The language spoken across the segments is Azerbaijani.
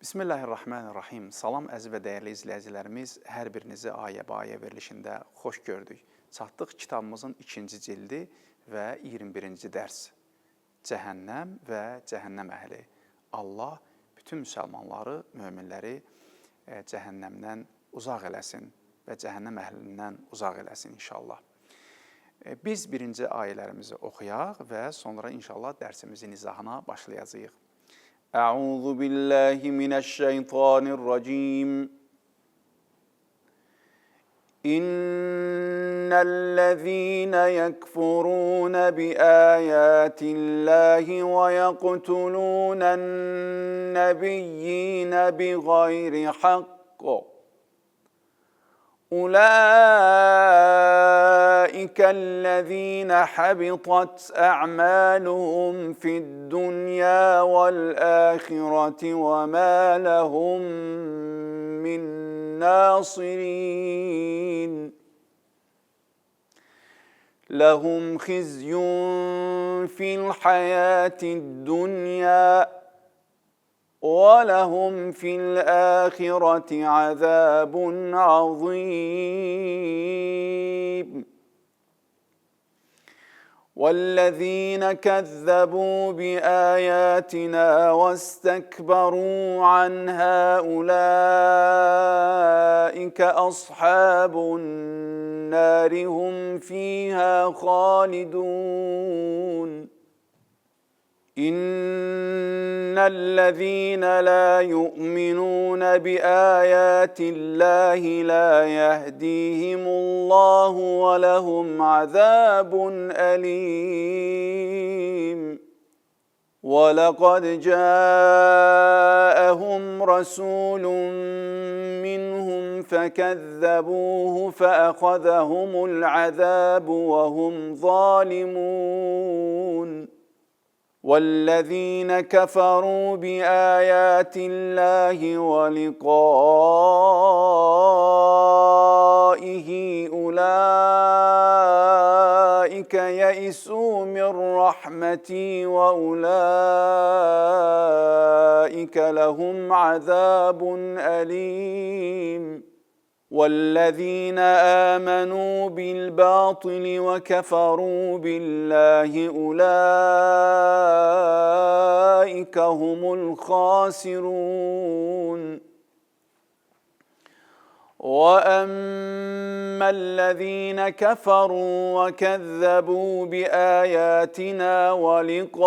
Bismillahirrahmanirrahim. Salam əziz və dəyərli izləyicilərimiz, hər birinizi ayə-bayə verilişində xoş gördük. Çatdıq kitabımızın 2-ci cildi və 21-ci dərs. Cəhənnəm və cəhənnəm əhli. Allah bütün müsəlmanları, möminləri cəhənnəmdən uzaq eləsin və cəhənnəm əhlindən uzaq eləsin inşallah. Biz birinci ayələrimizi oxuyaq və sonra inşallah dərsimizin izahına başlayacağıq. أعوذ بالله من الشيطان الرجيم إن الذين يكفرون بآيات الله ويقتلون النبيين بغير حق أولئك الذين حبطت أعمالهم في الدنيا والآخرة وما لهم من ناصرين لهم خزي في الحياة الدنيا وَلَهُمْ فِي الْآخِرَةِ عَذَابٌ عَظِيمٌ وَالَّذِينَ كَذَّبُوا بِآيَاتِنَا وَاسْتَكْبَرُوا عَنْهَا أُولَئِكَ أَصْحَابُ النَّارِ هُمْ فِيهَا خَالِدُونَ إن الذين لا يؤمنون بآيات الله لا يهديهم الله ولهم عذاب أليم ولقد جاءهم رسول منهم فكذبوه فأخذهم العذاب وهم ظالمون والذين كفروا بآيات الله ولقائه أولئك يئسوا من رحمتي وأولئك لهم عذاب أليم والذين آمنوا بالباطل وكفروا بالله أولئك هم الخاسرون وأما الذين كفروا وكذبوا بآياتنا ولقاء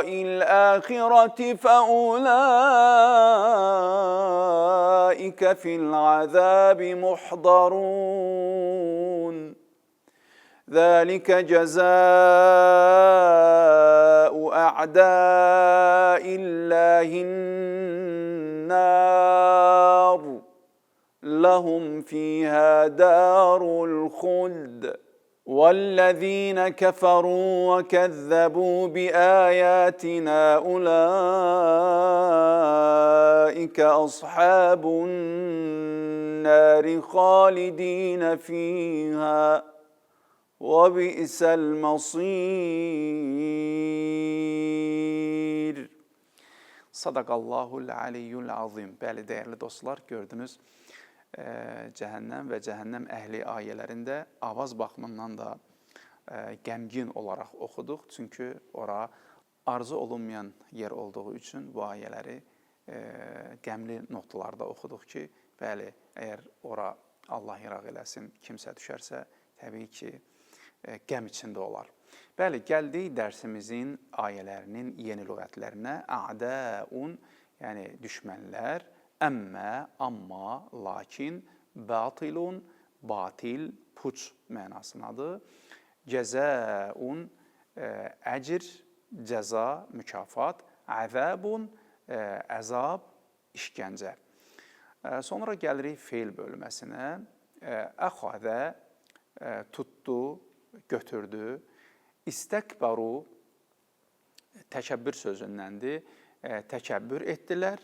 الآخرة فأولئك في العذاب محضرون ذلك جزاء أعداء الله النار لهم فيها دار الخلد والذين كفروا وكذبوا بآياتنا أولئك أصحاب النار خالدين فيها وبئس المصير. Sadaqallahul aliyyul azim. Bəli, dəyərli dostlar, gördünüz, cəhənnəm və cəhənnəm əhli ayələrində avaz baxımından da qəmgin olaraq oxuduq. Çünki ora arzu olunmayan yer olduğu üçün bu ayələri qəmli notlarda oxuduq ki, bəli, əgər ora Allah iraq eləsin, kimsə düşərsə, təbii ki, qəm içində olar. Bəli, gəldik dərsimizin ayələrinin yeni lüğətlərinə. A'daun, yəni düşmənlər, əmmə, amma, lakin, batilun, batil, puç mənasındadır. Cəzaun, əcr, cəza, mükafat, əzabun, əzab, işgəncə. Sonra gəlirik feil bölməsinə. Əxadə, tutdu, götürdü. İstəkbaru, təkəbbür sözündəndir. Təkəbbür etdilər,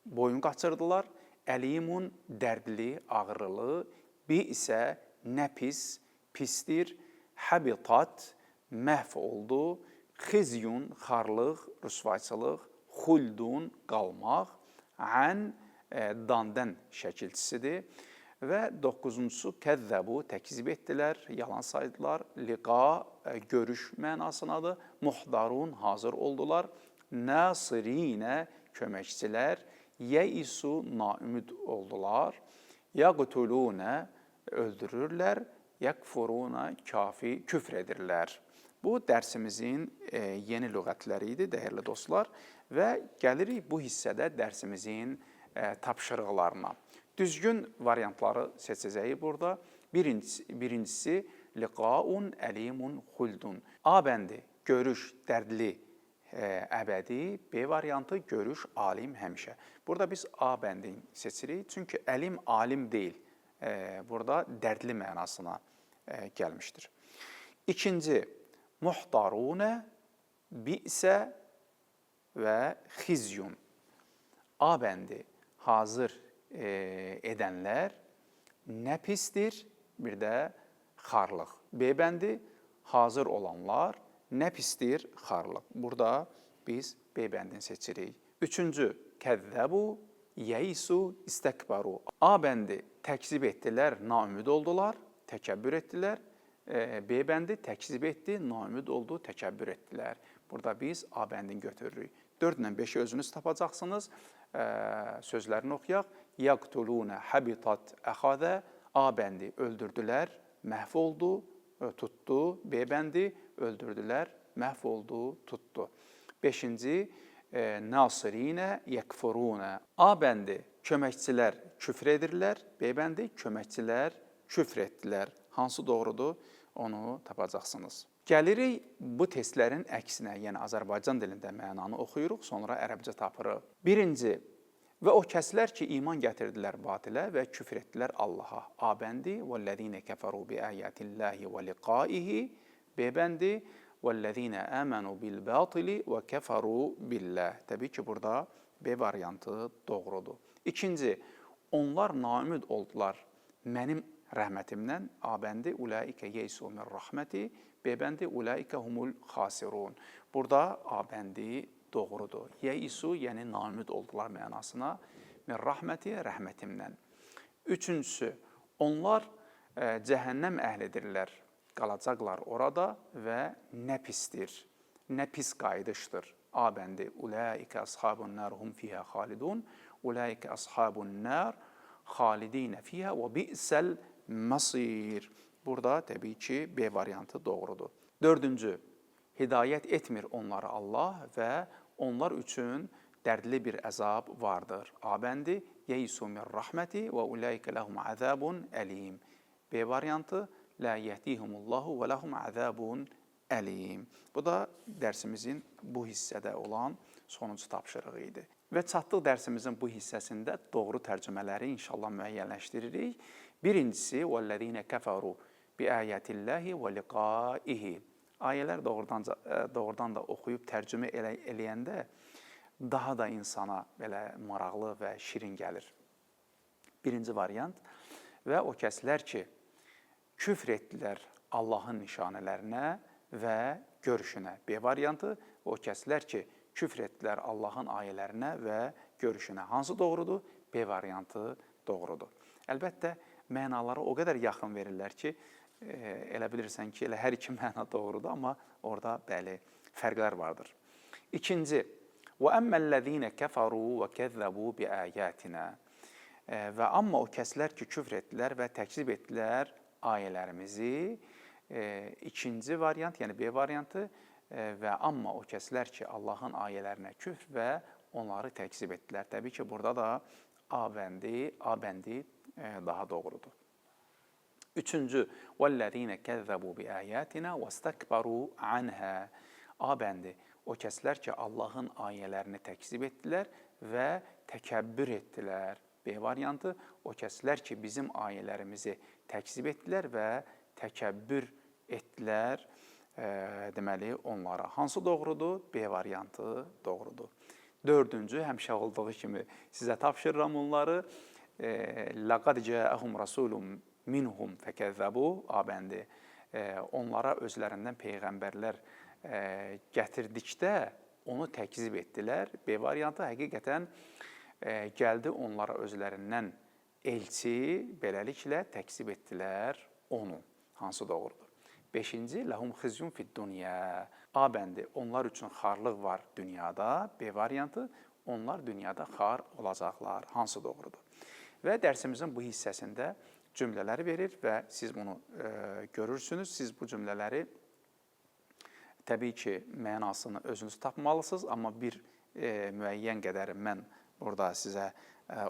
boyun qaçırdılar. Əlimun, dərdli, ağrılı. Bi isə nə pis, pisdir. Həbitat, məhv oldu. Xizyun, xarlıq, rüsvayçılıq. xuldun qalmaq, ən dandən şəkilçisidir. Və 9-uncusu kəzzəbu təkzib etdilər, yalan saydılar. Liqa görüş mənasındadır. Muhdarun hazır oldular. Nasirinə köməkçilər. Yeisu naümid oldular. Yaqtulunə öldürürlər. Yakfuruna küfr edirlər. Bu dərsimizin yeni lüğətləri idi, dəyərli dostlar. Və gəlirik bu hissədə dərsimizin tapşırıqlarına. Düzgün variantları seçəcəyik burada. Birincisi, liqaun əlimun xuldun. A bəndi, görüş, dərdli, əbədi. B variantı, görüş, alim, həmişə. Burada biz A bəndini seçirik. Çünki əlim, alim deyil. Burada dərdli mənasına gəlmişdir. İkinci, muhdarunə, bi'sə və xizyun. A bəndi, hazır edənlər, nə pisdir, bir də xarlıq. B bəndi, hazır olanlar, nə pisdir, xarlıq. Burada biz B bəndini seçirik. Üçüncü, kəzzəbu, yeisu, istəkbaru. A bəndi, təkzib etdilər, naümid oldular, təkəbbür etdilər. B bəndi, təkzib etdi, naümid oldu, təkəbbür etdilər. Burada biz A bəndini götürürük. 4 ilə 5-i özünüz tapacaqsınız. Sözlərini oxuyaq. Yaqtulunə habitat əxadə. A bəndi, öldürdülər, məhv oldu, tutdu. B bəndi, öldürdülər, məhv oldu, tutdu. 5-ci, nasirinə yekfurunə. A bəndi, köməkçilər küfr edirlər. B bəndi, köməkçilər küfr etdilər. Hansı doğrudur, onu tapacaqsınız. Gəlirik bu testlərin əksinə, yəni Azərbaycan dilində mənanı oxuyuruq, sonra ərəbcə tapırıq. Birinci, və o kəslər ki, iman gətirdilər batilə və küfr etdilər Allaha. A bəndi, vəllədinə kəfəru bi əyətilləhi və liqaihi. B bəndi, vəllədinə əmənu bil batili və kəfəru billəh. Təbii ki, burada B variantı doğrudur. İkinci, onlar naümid oldular mənim rəhmətimdən. A bəndi, ulaikə yeysu min rəhməti. B bəndi, ulaikə humul xasirun. Burada A bəndi doğrudur. Yeisu, yəni naümid oldular mənasına. Min rəhməti, rəhmətimdən. Üçüncüsü, onlar cəhənnəm əhlidirlər, qalacaqlar orada və nə pisdir, nə pis qayıdışdır. A bəndi, ulaikə ashabun nar hum fiyhə xalidun. Ulaikə ashabun nar xalidinə fiyhə və bi'səl masir. Burada təbii ki, B variantı doğrudur. Dördüncü, hidayət etmir onları Allah və onlar üçün dərdli bir əzab vardır. A bəndi, yeysu min rəhməti və ulaikə ləhum əzabun əlim. B variantı, la yehdihumullahu və ləhum əzabun əlim. Bu da dərsimizin bu hissədə olan sonuncu tapşırığı idi. Və çatdıq dərsimizin bu hissəsində doğru tərcümələri inşallah müəyyənləşdiririk. Birincisi, vəllədinə kəfəru bi əyətilləhi və liqaihi. Ayələr doğrudan da oxuyub tərcümə eləyəndə daha da insana belə maraqlı və şirin gəlir. Birinci variant, və o kəslər ki, küfr etdilər Allahın nişanələrinə və görüşünə. B variantı, o kəslər ki, küfr etdilər Allahın ayələrinə və görüşünə. Hansı doğrudur? B variantı doğrudur. Əlbəttə, mənaları o qədər yaxın verirlər ki, elə bilirsən ki, elə hər iki məna doğrudur, amma orada bəli, fərqlər vardır. İkinci, وَأَمَّا الَّذ۪ينَ كَفَرُوا وَكَذَّبُوا بِآيَاتِنَا. Və amma o kəslər ki, küfr etdilər və təkzib etdilər ayələrimizi. İkinci variant, yəni B variantı, və amma o kəslər ki, Allahın ayələrinə küfr və onları təkzib etdilər. Təbii ki, burada da A bəndi daha doğrudur. Üçüncü, وَالَّذ۪ينَ كَذَّبُوا بِآيَاتِنَا وَاسْتَكْبَرُوا عَنْهَا. A bəndi, o kəslər ki, Allahın ayələrini təkzib etdilər və təkəbbür etdilər. B variantı, o kəslər ki, bizim ayələrimizi təkzib etdilər və təkəbbür etdilər, deməli, onlara. Hansı doğrudur? B variantı doğrudur. Dördüncü, həmişə olduğu kimi sizə tapşırıram onları. لَقَدْ جَاءَهُمْ رَسُولٌ minhum fəkəzzəbu. A bəndi, onlara özlərindən peyğəmbərlər gətirdikdə onu təkzib etdilər. B variantı həqiqətən gəldi onlara özlərindən elçi, beləliklə təkzib etdilər onu. Hansı doğrudur? 5-ci, ləhum xizyun fid dunya. A bəndi, onlar üçün xarlıq var dünyada. B variantı, onlar dünyada xar olacaqlar. Hansı doğrudur? Və dərsimizin bu hissəsində cümlələri verir və siz bunu görürsünüz. Siz bu cümlələri təbii ki, mənasını özünüz tapmalısınız, amma bir müəyyən qədəri mən burada sizə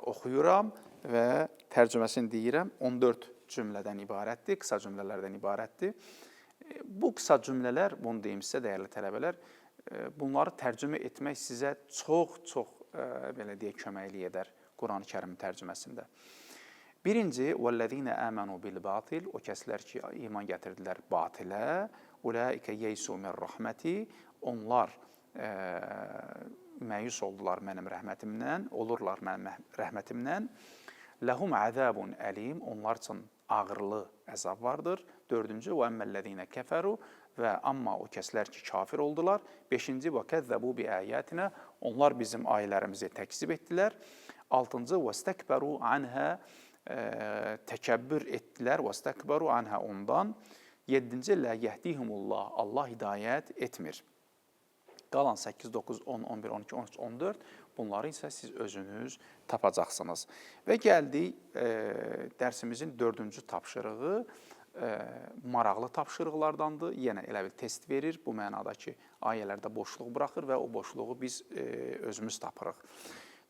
oxuyuram və tərcüməsini deyirəm. 14 cümlədən ibarətdir, qısa cümlələrdən ibarətdir. Bu qısa cümlələr, bunu deyim sizə, dəyərli tələbələr, bunları tərcümə etmək sizə çox belə deyək, köməklik edər Quran-ı Kərimin tərcüməsində. Birinci, وَالَّذِينَ آمَنُوا بِالْبَاطِلِ O kəslər ki, iman gətirdilər batilə, اُولَٰئِكَ يَيْسُوا مِنْ رَحْمَتِي Onlar məyus oldular mənim rəhmətimdən, olurlar mənim rəhmətimdən. لَهُمْ عَذَابٌ əlim Onlar üçün ağırlı əzab vardır. Dördüncü, وَأَمَّا كَفَرُوا Və amma o kəslər ki, kafir oldular. Beşinci, وَكَذَّبُوا بِآيَاتِنَا Onlar bizim ayələrimizi təkzib etdilər. Altıncı, وَاسْتَكْبَرُوا عَنْهَا Təkəbbür etdilər. وَاسْتَكْبَرُوا عَنْهَا Ondan. Yeddinci, لَا يَهْدِيهُمُ اللّٰهِ Allah hidayət etmir. Qalan 8, 9, 10, 11, 12, 13, 14 bunları isə siz özünüz tapacaqsınız. Və gəldik dərsimizin 4-cü tapşırığı maraqlı tapşırıqlardandır. Yenə elə bir test verir. Bu mənada ki, ayələrdə boşluq buraxır və o boşluğu biz özümüz tapırıq.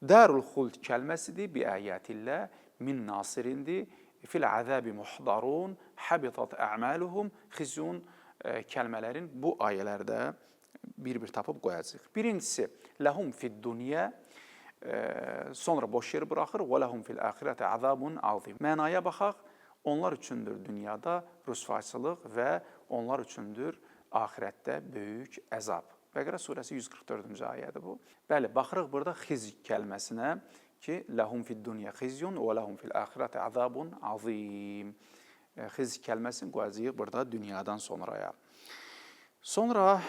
Dərul xuld kəlməsidir. Bi əyətillə min nasirindir. Fil əzəbi muhdarun, habitat ə'maluhum, xizyun kəlmələrin bu ayələrdə bir-bir tapıb qoyacaq. Birincisi, ləhum fid dunya, sonra boş yer buraxır, və ləhum fil əxirətə əzabun azim. Mənaya baxaq, onlar üçündür dünyada rüsvayçılıq və onlar üçündür axirətdə böyük əzab. Bəqərə surəsi 144-cü ayədir bu. Bəli, baxırıq burada xizy kəlməsinə ki, ləhum fid dunya xizyun və ləhum fil əxirətə əzabun azim. Xizy kəlməsini qoyacağıq burada dünyadan sonraya. Sonra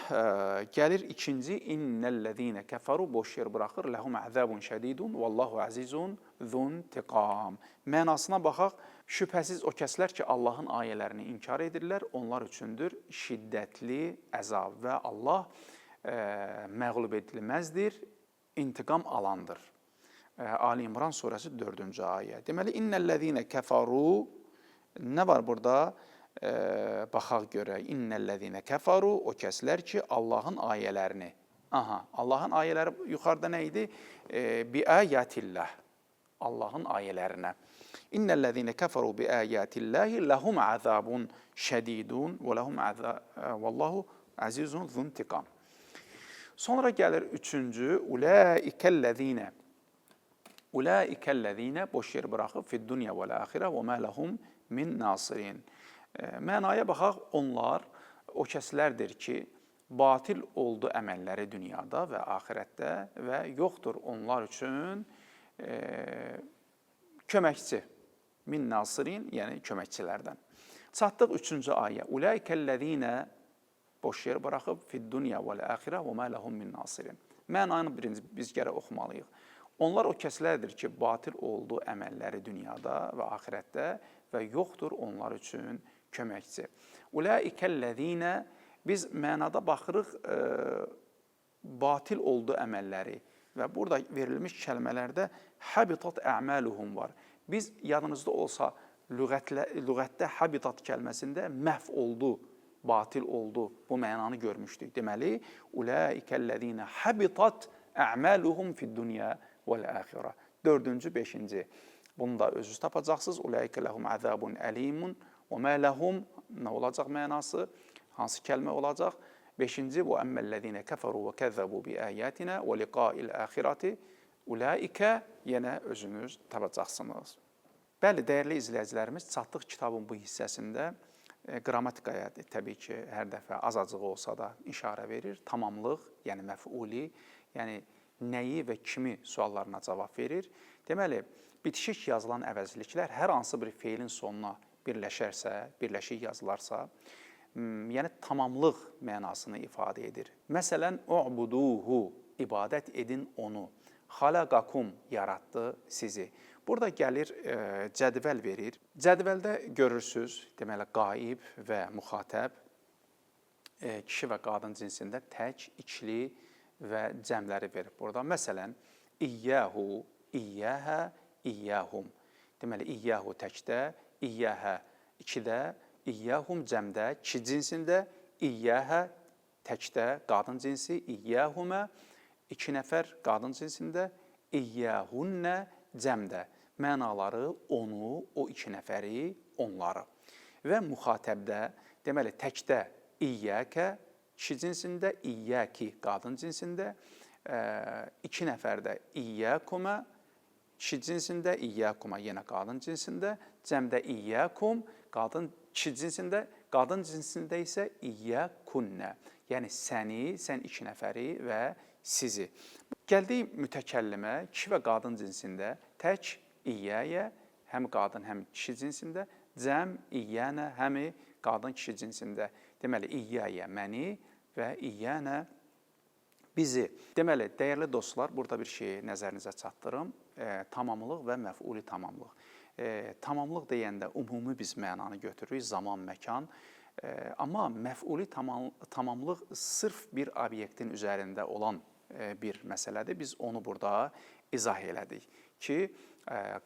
gəlir ikinci, innəl-ləzīnə kəfəru, boş yer buraxır, ləhum əzəbun şədidun, vallahu əzizun zuntiqam. Mənasına baxaq, şübhəsiz o kəslər ki, Allahın ayələrini inkar edirlər, onlar üçündür şiddətli əzab və Allah məğlub edilməzdir, intiqam alandır. Ali İmran surəsi 4-cü ayə. Deməli, innəl-ləzīnə kəfəru, nə var burada? Baxaq görək, innəl-ləzīnə kəfəru, o kəslər ki, Allahın ayələrini, Allahın ayələri yuxarıda nə idi? Bi-əyətilləh, Allahın ayələrinə. İnnəl-ləzīnə kəfəru bi-əyətilləhi ləhum əzabun şədidun və ləhum vallahu əzizun zuntiqam. Sonra gəlir üçüncü, Ulaikəl-ləzīnə boş yer buraxıb fid-dunya vəl-əxirə və mə ləhum min nasirin. Mənaya baxaq, onlar o kəslərdir ki, batil oldu əməlləri dünyada və axirətdə və yoxdur onlar üçün köməkçi. Min nasirin, yəni köməkçilərdən. Çatdıq üçüncü ayə. Ulaikəl-ləzīnə boş yer buraxıb fid-dunya vəl-əxirə və mə ləhum min nasirin. Mənanı birinci biz gərək oxumalıyıq. Onlar o kəslərdir ki, batil oldu əməlləri dünyada və axirətdə və yoxdur onlar üçün köməkçi. Ulaikəl-ləzīnə biz mənada baxırıq batil oldu əməlləri və burada verilmiş kəlmələrdə habitat ə'maluhum var. Biz yadınızda olsa lüğətdə habitat kəlməsində məhv oldu, batil oldu bu mənanı görmüşdük. Deməli, ulaikəl-ləzīnə habitat ə'maluhum fid-dunya vəl-əxirə. Dördüncü, beşinci. Bunu da özünüz tapacaqsınız. Ulaikə ləhum əzabun əlimun və mə ləhum nə olacaq mənası? Hansı kəlmə olacaq? Beşinci, və əmməl-ləzīnə kəfəru və kəzzəbu bi-əyətinə və liqail-əxirəti ulaikə yenə özünüz tapacaqsınız. Bəli, dəyərli izləyicilərimiz, çatdıq kitabın bu hissəsində qrammatikaya təbii ki, hər dəfə azacıq olsa da işarə verir. Tamamlıq, yəni məf'uli, yəni nəyi və kimi suallarına cavab verir. Deməli, bitişik yazılan əvəzliklər hər hansı bir feilin sonuna birləşərsə, birləşik yazılarsa, yəni tamamlıq mənasını ifadə edir. Məsələn, u'buduhu, ibadət edin onu. Xalaqakum, yaratdı sizi. Burada gəlir, cədvəl verir. Cədvəldə görürsünüz, deməli, qaib və müxatəb, kişi və qadın cinsində tək, ikili və cəmləri verir burada. Məsələn, İyyəhu, İyyəhə, İyyəhum. Deməli, İyyəhu təkdə, İyyəhə ikidə, İyyəhum cəmdə, kişi cinsində, İyyəhə təkdə, qadın cinsi, İyyəhumə, 2 nəfər qadın cinsində, İyyəhunnə cəmdə. Mənaları onu, o 2 nəfəri, onları. Və müxatəbdə, deməli, təkdə İyyəkə, kişi cinsində, İyyəki qadın cinsində, 2 nəfərdə İyyəkumə, kişi cinsində, İyyəkuma yenə qadın cinsində, cəmdə İyyəkum, kişi cinsində, qadın cinsində isə İyyəkunnə. Yəni səni, sən 2 nəfəri və sizi. Gəldik mütəkəllimə, kişi və qadın cinsində tək İyyəyə, həm qadın, həm kişi cinsində, cəm İyyənə, həm qadın, kişi cinsində. Deməli, İyyəyə məni və İyyənə bizi. Deməli, dəyərli dostlar, burada bir şeyi nəzərinizə çatdırım. Tamamlıq və məf'uli tamamlıq. Tamamlıq deyəndə ümumi biz mənanı götürürük, zaman, məkan. Amma məf'uli tamamlıq sırf bir obyektin üzərində olan bir məsələdir. Biz onu burada izah elədik ki,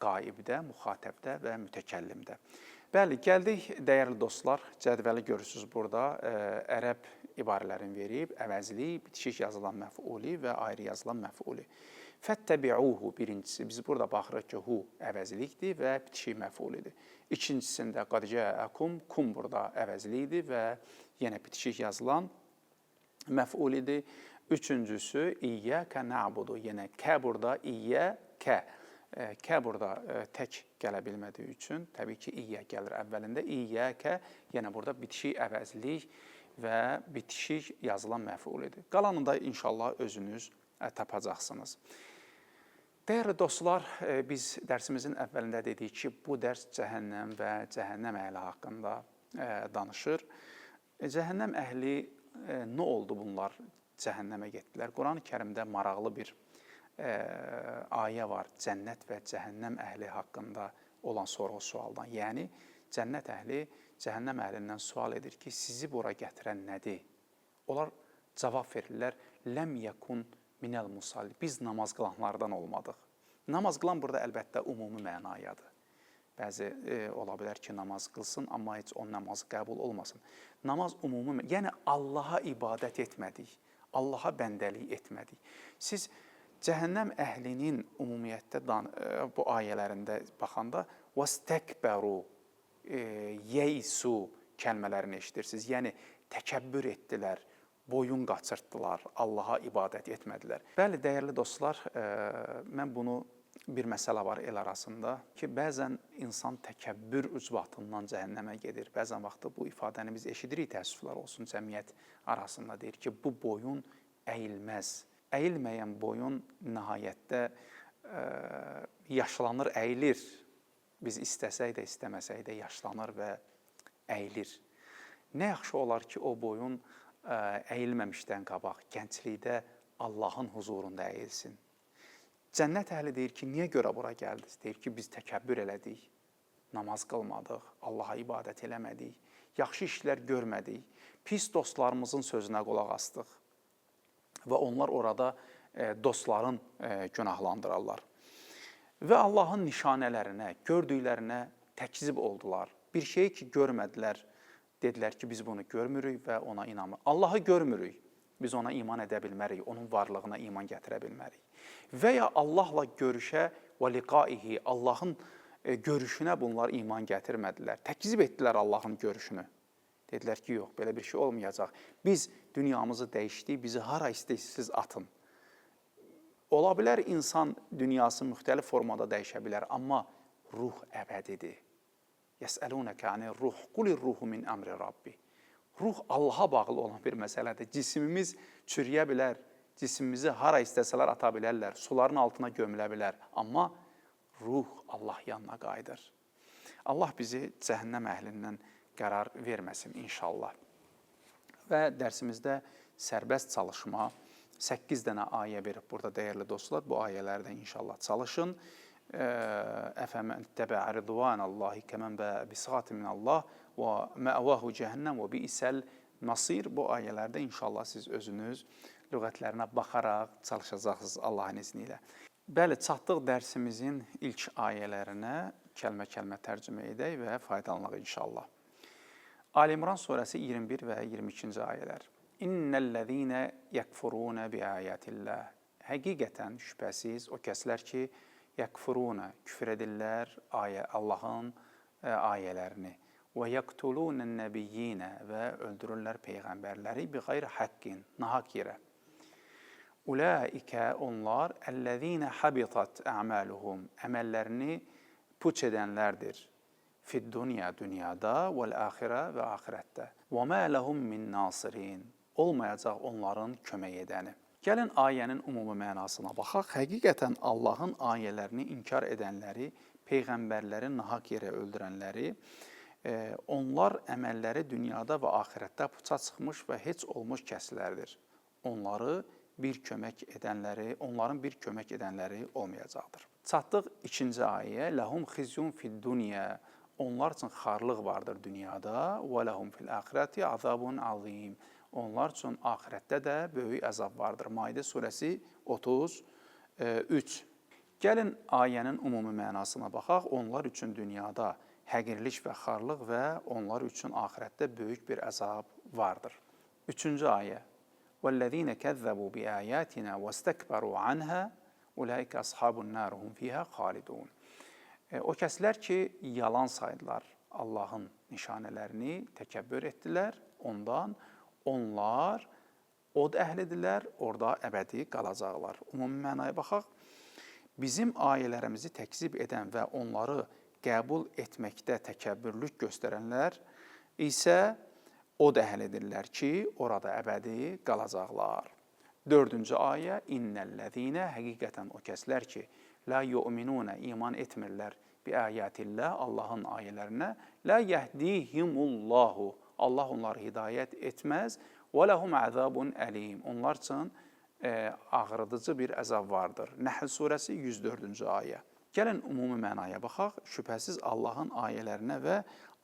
qaibdə, müxatəbdə və mütəkəllimdə. Bəli, gəldik, dəyərli dostlar, cədvəli görürsünüz burada, ərəb ibarələrini verib, əvəzli, bitişik yazılan məf'uli və ayrı yazılan məf'uli. Fəttəbi'uhu birincisi, biz burada baxırıq ki, hu əvəzlikdir və bitişik məf'ulidir. İkincisində qad cəəkum, kum burada əvəzlikdir və yenə bitişik yazılan məf'ulidir. Üçüncüsü, İyyəkə nə'budu, yenə kə burada, İyyəkə. Kə burada tək gələ bilmədiyi üçün, təbii ki, İyyə gəlir əvvəlində. İyyəkə, yenə burada bitişik əvəzlik və bitişik yazılan məf'ulidir. Qalanında inşallah özünüz tapacaqsınız. Dəyərli dostlar, biz dərsimizin əvvəlində dedik ki, bu dərs cəhənnəm və cəhənnəm əhli haqqında danışır. Cəhənnəm əhli nə oldu bunlar? Cəhənnəmə getdilər. Quran-ı Kərimdə maraqlı bir ayə var, cənnət və cəhənnəm əhli haqqında olan sorğu-sualdan. Yəni, cənnət əhli cəhənnəm əhlindən sual edir ki, sizi bura gətirən nədir? Onlar cavab verirlər, ləm yəkun minəl musalli. Biz namaz qılanlardan olmadıq. Namaz qılan burada əlbəttə ümumi mənayadır. Bəzi ola bilər ki, namaz qılsın, amma heç o namazı qəbul olmasın. Namaz ümumi, yəni Allaha ibadət etmədik, Allaha bəndəlik etmədik. Siz cəhənnəm əhlinin ümumiyyətdə bu ayələrində baxanda vəstəkbəru, yeysu kəlmələrini eşidirsiniz. Yəni, təkəbbür etdilər, boyun qaçırtdılar, Allaha ibadət etmədilər. Bəli, dəyərli dostlar, mən bunu bir məsələ var el arasında ki, bəzən insan təkəbbür ucbatından cəhənnəmə gedir. Bəzən vaxtı bu ifadəni biz eşidirik, təəssüflər olsun cəmiyyət arasında deyir ki, bu boyun əyilməz. Əyilməyən boyun nəhayətdə yaşlanır, əyilir. Biz istəsək də, istəməsək də yaşlanır və əyilir. Nə yaxşı olar ki, o boyun əyilməmişdən qabaq, gənclikdə Allahın huzurunda əyilsin. Cənnət əhli deyir ki, niyə görə bura gəldiniz? Deyir ki, biz təkəbbür elədik, namaz qılmadıq, Allaha ibadət eləmədik, yaxşı işlər görmədik, pis dostlarımızın sözünə qulaq astıq və onlar orada dostların günahlandırarlar. Və Allahın nişanələrinə, gördüklərinə təkzib oldular. Bir şeyi ki, görmədilər, dedilər ki, biz bunu görmürük və ona inanmırıq. Allahı görmürük, biz ona iman edə bilmərik, onun varlığına iman gətirə bilmərik. Və ya Allahla görüşə və liqaihi, Allahın görüşünə bunlar iman gətirmədilər. Təkzib etdilər Allahın görüşünü. Dedilər ki, yox, belə bir şey olmayacaq. Biz dünyamızı dəyişdik, bizi hara istəyirsiniz atın. Ola bilər insan dünyası müxtəlif formada dəyişə bilər, amma ruh əbədidir. Yəsəlunəkə anir ruh, qulir ruhu min əmri Rabbi. Ruh Allaha bağlı olan bir məsələdir. Cisimimiz çürüyə bilər, cisimimizi hara istəsələr ata bilərlər, suların altına gömülə bilər. Amma ruh Allah yanına qayıdır. Allah bizi cəhənnəm əhlindən qərar verməsin inşallah. Və dərsimizdə sərbəst çalışma, 8 dənə ayə verib burada dəyərli dostlar, bu ayələrdə inşallah çalışın. Əfəmən təbə ridvanallahi kəmən bə bisğatin minallah və məvahu cəhənnəm və bi'səl masir. Bu ayələrdə inşallah siz özünüz lüğətlərinə baxaraq çalışacaqsınız Allahın izni ilə. Bəli, çatdıq dərsimizin ilk ayələrinə kəlmə-kəlmə tərcümə edək və faydalanaq inşallah. Ali İmran surəsi 21 və 22-ci ayələr. İnnellezîne yekfurûne biâyâtillah. Həqiqətən, şübhəsiz, o kəslər ki, yekfurûne, küfr edirlər Allahın ayələrini. Və yeqtulûnen nebiyyîne və öldürürlər peyğəmbərləri bi qeyri haqqin, nahaq yerə. Ulaikə onlar, ellezîne habitat a'maluhum, əməllərini puç edənlərdir. Fid-dunya, dünyada, vəl-axirə və axirətdə. Və mə ləhum min nasirin, olmayacaq onların kömək edəni. Gəlin ayənin ümumi mənasına baxaq. Həqiqətən Allahın ayələrini inkar edənləri, peyğəmbərləri nahaq yerə öldürənləri, onlar əməlləri dünyada və axirətdə puça çıxmış və heç olmuş kəslərdir. Onların bir kömək edənləri olmayacaqdır. Çatdıq ikinci ayəyə. Ləhum xizyun fid-dunya. Onlar üçün xarlıq vardır dünyada. Və ləhum fil-axirəti azabun azim. Onlar üçün axirətdə də böyük əzab vardır. Maidə surəsi 33. Gəlin ayənin ümumi mənasına baxaq. Onlar üçün dünyada həqirlik və xarlıq və onlar üçün axirətdə böyük bir əzab vardır. Üçüncü ayə. وَالَّذ۪ينَ كَذَّبُوا بِآيَاتِنَا وَاسْتَكْبَرُوا عَنْهَا اُولَٰئِكَ أَصْحَابُ النَّارِ هُمْ فِيهَا خَالِدُونَ. O kəslər ki, yalan saydılar Allahın nişanələrini, təkəbbür etdilər, ondan onlar od əhlidirlər, orada əbədi qalacaqlar. Ümumi mənaya baxaq, bizim ayələrimizi təkzib edən və onları qəbul etməkdə təkəbbürlük göstərənlər isə od əhlidirlər ki, orada əbədi qalacaqlar. Dördüncü ayə, innellezîne, həqiqətən o kəslər ki, la yu'minuna, iman etmirlər bi ayatillah, Allahın ayələrinə, la yehdihimullahu, Allah onları hidayət etməz, və ləhum əzabun əlim, onlar üçün ağrıdıcı bir əzab vardır. Nəhl surəsi 104-cü ayə. Gəlin ümumi mənaya baxaq, şübhəsiz Allahın ayələrinə və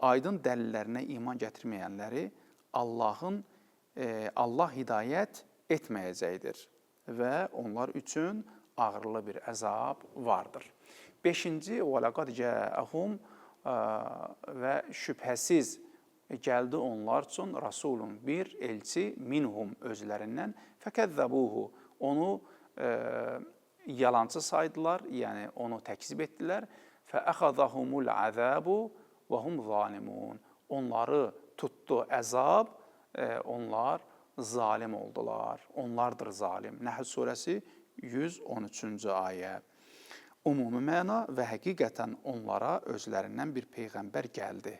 aydın dəlillərinə iman gətirməyənləri Allah hidayət etməyəcəkdir və onlar üçün ağırlı bir əzab vardır. Beşinci, وَلَقَدْ جَاءَهُمْ və şübhəsiz gəldi onlar üçün Rasulun bir elçi minhum özlərindən fəkəzzəbuhu, onu yalancı saydılar, yəni onu təkzib etdilər. Fəəxəzəhumul əzəbu və hum zalimun. Onları tutdu əzab, onlar zalim oldular. Onlardır zalim. Nəhl surəsi 113-cü ayə. Ümumi məna və həqiqətən onlara özlərindən bir peyğəmbər gəldi.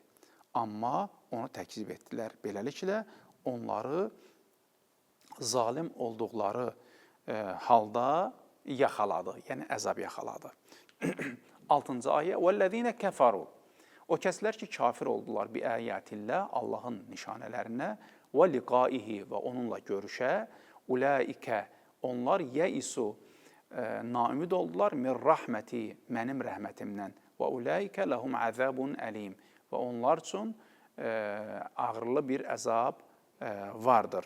Amma onu təkzib etdilər. Beləliklə, onları zalim olduqları halda yaxaladı, yəni əzab yaxaladı. 6-cı ayə, وَالَّذ۪ينَ كَفَرُوا. O kəslər ki, kafir oldular bi əyətillah, Allahın nişanələrinə və liqaihi və onunla görüşə, ulaikə, onlar yəisu, naümid oldular, min rəhməti, mənim rəhmətimdən, və ulaikə ləhum əzabun əlim, və onlar üçün ağırlı bir əzab vardır.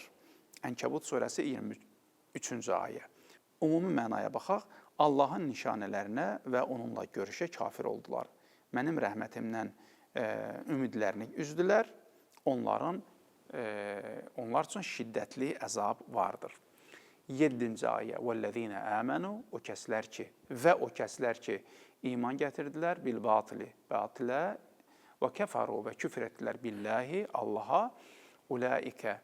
Ənkəbut surəsi 23-cü ayə. Ümumi mənaya baxaq, Allahın nişanələrinə və onunla görüşə kafir oldular. Mənim rəhmətimdən ümidlərini üzdülər, onlar üçün şiddətli əzab vardır. 7-ci ayə, وَالَّذ۪ينَ آمَنُوا, o kəslər ki, iman gətirdilər, bil-batili, batilə, və kəfəru və küfr etdilər billahi, Allaha, ulaikə,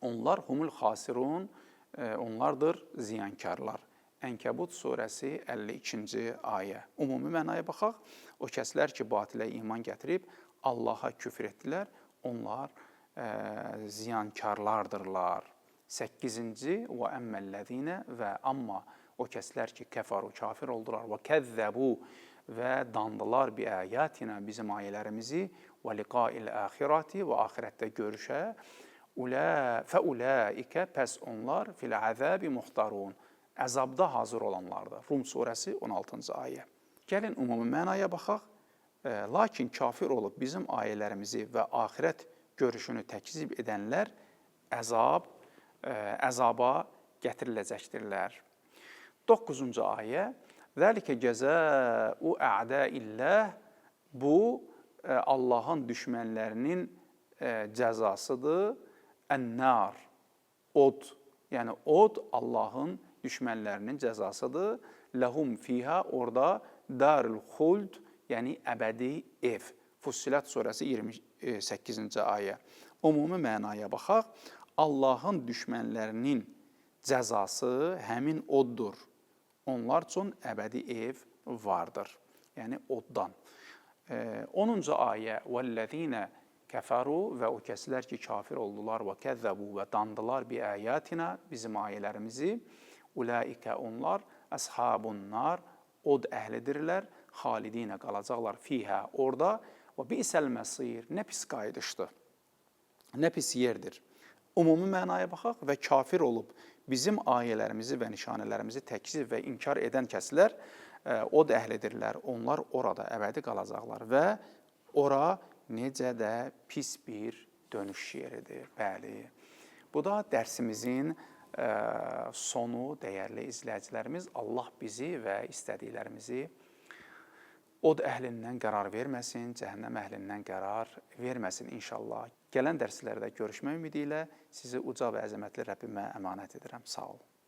onlar humul xasirun, onlardır ziyankarlar. Ənkəbut surəsi 52-ci ayə. Ümumi mənaya baxaq, o kəslər ki, batilə iman gətirib, Allaha küfr etdilər, onlar ziyankarlardırlar. 8-ci, və əmməllədinə və amma o kəslər ki, kəfaru, kafir oldular, və kəzzəbu və dandılar bi əyətinə, bizim ayələrimizi, və liqail əxirati və axirətdə görüşə, Fəulaikə pəs onlar fil əzəbi muxtarun. Əzabda hazır olanlardır. Rum surəsi 16-cı ayə. Gəlin ümumi mənaya baxaq. Lakin kafir olub bizim ayələrimizi və axirət görüşünü təkzib edənlər əzaba gətiriləcəkdirlər. 9-cu ayə. Zəlikə cəzəu ə'dailləh. Bu, Allahın düşmənlərinin cəzasıdır. Ən-nar, od. Yəni, od Allahın düşmənlərinin cəzasıdır. Ləhum fiha, orada darul xuld, yəni əbədi ev. Fussilat surəsi 28-ci ayə. Ümumi mənaya baxaq. Allahın düşmənlərinin cəzası həmin oddur. Onlar üçün əbədi ev vardır. Yəni, oddan. 10-cu ayə. وَالَّذِينَ كَفَرُوا və o kəslər ki, kafir oldular və kəzzəbu və dandılar bi əyətinə, bizim ayələrimizi. Ulaikə onlar, əshabun nar, od əhlidirlər, xalidinə qalacaqlar fihə, orada. Və bi'səl məsir, nə pis qayıdışdır, nə pis yerdir. Ümumi mənaya baxaq və kafir olub bizim ayələrimizi və nişanələrimizi təkzib və inkar edən kəslər od əhlidirlər. Onlar orada əbədi qalacaqlar və ora necə də pis bir dönüş yeridir. Bəli. Bu da dərsimizin sonu, dəyərli izləyicilərimiz. Allah bizi və istədiklərimizi od əhlindən qərar verməsin, cəhənnəm əhlindən qərar verməsin inşallah. Gələn dərslərdə görüşmək ümidi ilə sizi uca və əzəmətli Rəbbimə əmanət edirəm. Sağ olun.